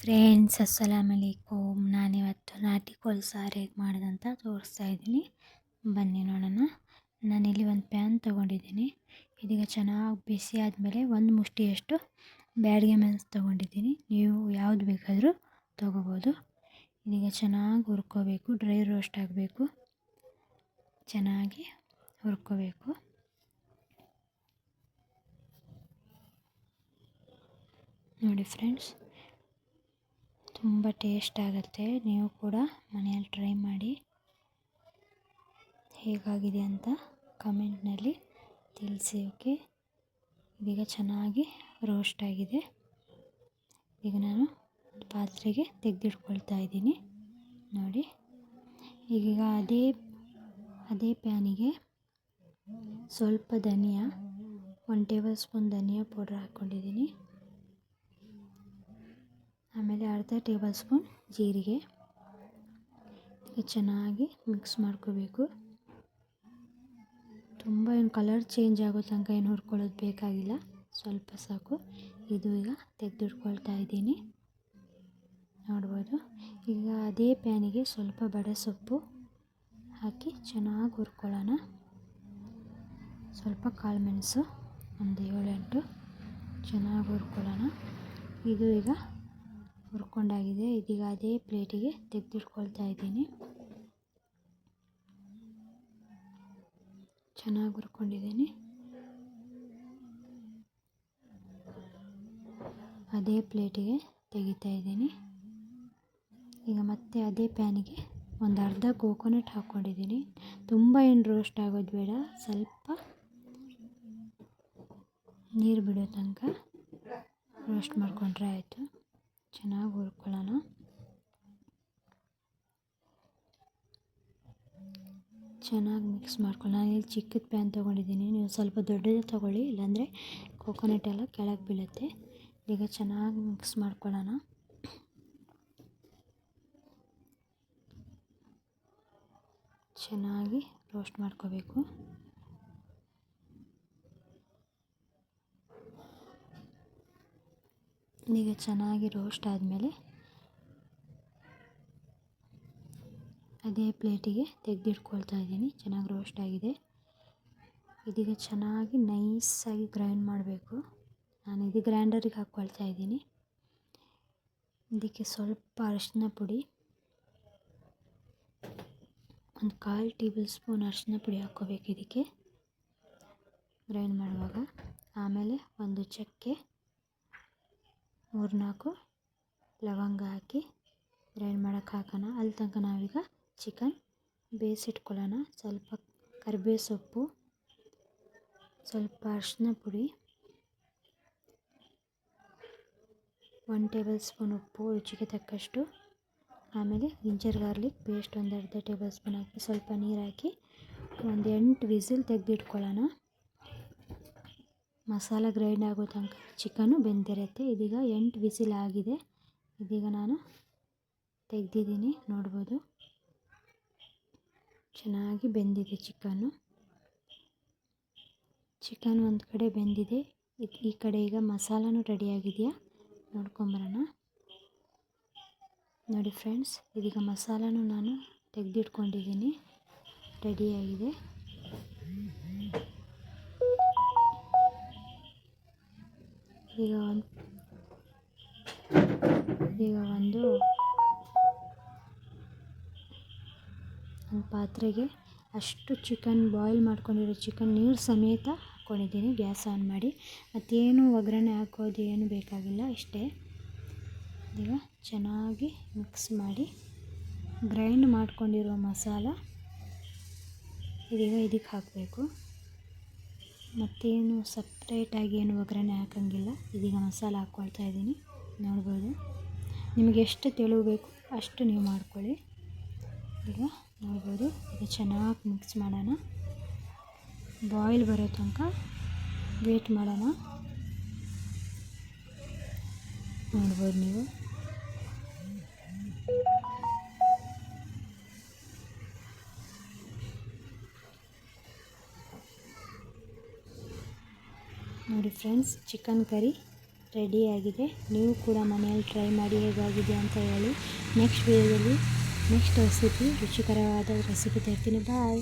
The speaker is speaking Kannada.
ಫ್ರೆಂಡ್ಸ್ ಅಸ್ಸಲಾಮು ಅಲೈಕುಮ್. ನಾನಿವತ್ತು ನಾಟಿ ಕೋಳಿ ಸಾರು ಹೇಗೆ ಮಾಡೋದಂತ ತೋರಿಸ್ತಾ ಇದ್ದೀನಿ. ಬನ್ನಿ ನೋಡೋಣ. ನಾನಿಲ್ಲಿ ಒಂದು ಪ್ಯಾನ್ ತೊಗೊಂಡಿದ್ದೀನಿ. ಇದೀಗ ಚೆನ್ನಾಗಿ ಬಿಸಿ ಆದಮೇಲೆ ಒಂದು ಮುಷ್ಟಿಯಷ್ಟು ಬ್ಯಾಡಗೆ ಮೆಣಸು ತೊಗೊಂಡಿದ್ದೀನಿ. ನೀವು ಯಾವುದು ಬೇಕಾದರೂ ತೊಗೋಬೋದು. ಇದೀಗ ಚೆನ್ನಾಗಿ ಹುರ್ಕೋಬೇಕು. ಡ್ರೈ ರೋಸ್ಟ್ ಆಗಬೇಕು. ಚೆನ್ನಾಗಿ ಹುರ್ಕೋಬೇಕು. ನೋಡಿ ಫ್ರೆಂಡ್ಸ್, ತುಂಬ ಟೇಸ್ಟ್ ಆಗುತ್ತೆ. ನೀವು ಕೂಡ ಮನೆಯಲ್ಲಿ ಟ್ರೈ ಮಾಡಿ. ಹೇಗಾಗಿದೆ ಅಂತ ಕಮೆಂಟ್ನಲ್ಲಿ ತಿಳಿಸಿ. ಓಕೆ, ಇದೀಗ ಚೆನ್ನಾಗಿ ರೋಸ್ಟ್ ಆಗಿದೆ. ಈಗ ನಾನು ಪಾತ್ರೆಗೆ ತೆಗೆದಿಟ್ಕೊಳ್ತಾ ಇದ್ದೀನಿ. ನೋಡಿ, ಈಗ ಅದೇ ಪ್ಯಾನಿಗೆ ಸ್ವಲ್ಪ ಧನಿಯಾ, 1 ಟೇಬಲ್ ಸ್ಪೂನ್ ಧನಿಯಾ ಪೌಡರ್ ಹಾಕ್ಕೊಂಡಿದ್ದೀನಿ. ಆಮೇಲೆ ಅರ್ಧ ಟೇಬಲ್ ಸ್ಪೂನ್ ಜೀರಿಗೆ. ಚೆನ್ನಾಗಿ ಮಿಕ್ಸ್ ಮಾಡ್ಕೋಬೇಕು. ತುಂಬ ಏನು ಕಲರ್ ಚೇಂಜ್ ಆಗೋ ತನಕ ಏನು ಹುರ್ಕೊಳ್ಳೋದು ಬೇಕಾಗಿಲ್ಲ, ಸ್ವಲ್ಪ ಸಾಕು. ಇದು ಈಗ ತೆಗೆದಿಟ್ಕೊಳ್ತಾ ಇದ್ದೀನಿ, ನೋಡ್ಬೋದು. ಈಗ ಅದೇ ಪ್ಯಾನಿಗೆ ಸ್ವಲ್ಪ ಬಡೆ ಸೊಪ್ಪು ಹಾಕಿ ಚೆನ್ನಾಗಿ ಹುರ್ಕೊಳ್ಳೋಣ. ಸ್ವಲ್ಪ ಕಾಳು ಮೆಣಸು, ಒಂದು 7-8 ಚೆನ್ನಾಗಿ ಹುರ್ಕೊಳ್ಳೋಣ. ಇದು ಈಗ ಹುರ್ಕೊಂಡಾಗಿದೆ. ಇದೀಗ ಅದೇ ಪ್ಲೇಟಿಗೆ ತೆಗೆದಿಟ್ಕೊಳ್ತಾ ಇದ್ದೀನಿ. ಚೆನ್ನಾಗಿ ಹುರ್ಕೊಂಡಿದ್ದೀನಿ. ಅದೇ ಪ್ಲೇಟಿಗೆ ತೆಗಿತಾ ಇದ್ದೀನಿ. ಈಗ ಮತ್ತೆ ಅದೇ ಪ್ಯಾನಿಗೆ ಒಂದು ಅರ್ಧ ಕೋಕೋನಟ್ ಹಾಕ್ಕೊಂಡಿದ್ದೀನಿ. ತುಂಬ ಏನು ರೋಸ್ಟ್ ಆಗೋದು ಬೇಡ, ಸ್ವಲ್ಪ ನೀರು ಬಿಡೋ ತನಕ ರೋಸ್ಟ್ ಮಾಡಿಕೊಂಡ್ರೆ ಆಯಿತು. ಚೆನ್ನಾಗಿ ಹುರ್ಕೊಳ್ಳೋಣ. ಚೆನ್ನಾಗಿ ಮಿಕ್ಸ್ ಮಾಡ್ಕೊಳ್ಳೋಣ. ನಾನಿಲ್ಲಿ ಚಿಕ್ಕದ ಪ್ಯಾನ್ ತೊಗೊಂಡಿದ್ದೀನಿ. ನೀವು ಸ್ವಲ್ಪ ದೊಡ್ಡದೇ ತೊಗೊಳ್ಳಿ, ಇಲ್ಲಾಂದರೆ ಕೋಕೋನಟ್ ಎಲ್ಲ ಕೆಳಗೆ ಬೀಳುತ್ತೆ. ಈಗ ಚೆನ್ನಾಗಿ ಮಿಕ್ಸ್ ಮಾಡ್ಕೊಳ್ಳೋಣ. ಚೆನ್ನಾಗಿ ರೋಸ್ಟ್ ಮಾಡ್ಕೋಬೇಕು. ಈಗ ಚೆನ್ನಾಗಿ ರೋಸ್ಟ್ ಆದಮೇಲೆ ಅದೇ ಪ್ಲೇಟಿಗೆ ತೆಗೆದಿಟ್ಕೊಳ್ತಾ ಇದ್ದೀನಿ. ಚೆನ್ನಾಗಿ ರೋಸ್ಟ್ ಆಗಿದೆ. ಇದೀಗ ಚೆನ್ನಾಗಿ ನೈಸಾಗಿ ಗ್ರೈಂಡ್ ಮಾಡಬೇಕು. ನಾನು ಇದು ಗ್ರೈಂಡರಿಗೆ ಹಾಕ್ಕೊಳ್ತಾ ಇದ್ದೀನಿ. ಇದಕ್ಕೆ ಸ್ವಲ್ಪ ಅರಿಶಿನ ಪುಡಿ, ಒಂದು 1/4 ಟೇಬಲ್ ಸ್ಪೂನ್ ಅರಿಶಿನ ಪುಡಿ ಹಾಕ್ಕೋಬೇಕು ಇದಕ್ಕೆ ಗ್ರೈಂಡ್ ಮಾಡುವಾಗ. ಆಮೇಲೆ ಒಂದು ಚಕ್ಕೆ, 3-4 ಲವಂಗ ಹಾಕಿ ಗ್ರೈಂಡ್ ಮಾಡೋಕ್ಕೆ ಹಾಕೋಣ. ಅಲ್ಲಿ ತನಕ ನಾವೀಗ ಚಿಕನ್ ಬೇಯಿಸಿಟ್ಕೊಳ್ಳೋಣ. ಸ್ವಲ್ಪ ಕರಿಬೇವು ಸೊಪ್ಪು, ಸ್ವಲ್ಪ ಅರಿಶಿನ ಪುಡಿ, 1 ಟೇಬಲ್ ಸ್ಪೂನ್ ಉಪ್ಪು, ರುಚಿಗೆ ತಕ್ಕಷ್ಟು. ಆಮೇಲೆ ಜಿಂಜರ್ ಗಾರ್ಲಿಕ್ ಪೇಸ್ಟ್ ಒಂದು ಅರ್ಧ ಟೇಬಲ್ ಸ್ಪೂನ್ ಹಾಕಿ ಸ್ವಲ್ಪ ನೀರು ಹಾಕಿ ಒಂದು 8 ವಿಸಿಲ್ ತೆಗೆದಿಟ್ಕೊಳ್ಳೋಣ. ಮಸಾಲ ಗ್ರೈಂಡ್ ಆಗೋ ತನಕ ಚಿಕನ್ನು ಬೆಂದಿರುತ್ತೆ. ಇದೀಗ 8 ವಿಸಿಲ್ ಆಗಿದೆ. ಇದೀಗ ನಾನು ತೆಗೆದಿದ್ದೀನಿ, ನೋಡ್ಬೋದು. ಚೆನ್ನಾಗಿ ಬೆಂದಿದೆ ಚಿಕನ್ ಒಂದು ಕಡೆ ಬೆಂದಿದೆ. ಈ ಕಡೆ ಈಗ ಮಸಾಲನೂ ರೆಡಿಯಾಗಿದೆಯಾ ನೋಡ್ಕೊಂಬರೋಣ. ನೋಡಿ ಫ್ರೆಂಡ್ಸ್, ಇದೀಗ ಮಸಾಲನೂ ನಾನು ತೆಗೆದಿಟ್ಕೊಂಡಿದ್ದೀನಿ, ರೆಡಿಯಾಗಿದೆ. ಈಗ ಒಂದು ಪಾತ್ರೆಗೆ ಅಷ್ಟು ಚಿಕನ್ ಬಾಯ್ಲ್ ಮಾಡ್ಕೊಂಡಿರೋ ಚಿಕನ್ ನೀರು ಸಮೇತ ಹಾಕ್ಕೊಂಡಿದ್ದೀನಿ. ಗ್ಯಾಸ್ ಆನ್ ಮಾಡಿ. ಮತ್ತೇನು ಒಗ್ಗರಣೆ ಹಾಕೋದು ಏನು ಬೇಕಾಗಿಲ್ಲ, ಇಷ್ಟೇ. ಈಗ ಚೆನ್ನಾಗಿ ಮಿಕ್ಸ್ ಮಾಡಿ ಗ್ರೈಂಡ್ ಮಾಡ್ಕೊಂಡಿರೋ ಮಸಾಲ ಇದೀಗ ಇದಕ್ಕೆ ಹಾಕಬೇಕು. ಮತ್ತೇನು ಸಪ್ರೇಟಾಗಿ ಏನು ಒಗ್ಗರಣೆ ಹಾಕೋಂಗಿಲ್ಲ. ಇದೀಗ ಮಸಾಲ ಹಾಕ್ಕೊಳ್ತಾ ಇದ್ದೀನಿ, ನೋಡ್ಬೋದು. ನಿಮಗೆ ಎಷ್ಟು ತೆಳು ಬೇಕು ಅಷ್ಟು ನೀವು ಮಾಡ್ಕೊಳ್ಳಿ. ಈಗ ನೋಡ್ಬೋದು. ಈಗ ಚೆನ್ನಾಗಿ ಮಿಕ್ಸ್ ಮಾಡೋಣ. ಬಾಯ್ಲ್ ಬರೋ ತನಕ ವೇಟ್ ಮಾಡೋಣ. ನೋಡ್ಬೋದು ನೀವು. ನೋಡಿ ಫ್ರೆಂಡ್ಸ್, ಚಿಕನ್ ಕರಿ ರೆಡಿಯಾಗಿದೆ. ನೀವು ಕೂಡ ಮನೆಯಲ್ಲಿ ಟ್ರೈ ಮಾಡಿ ಹೇಗಾಗಿದೆ ಅಂತ ಹೇಳಿ. ನೆಕ್ಸ್ಟ್ ವೀಡಿಯೋದಲ್ಲಿ ನೆಕ್ಸ್ಟ್ ರೆಸಿಪಿ ರುಚಿಕರವಾದ ರೆಸಿಪಿ ತರ್ತೀನಿ. ಬಾಯ್.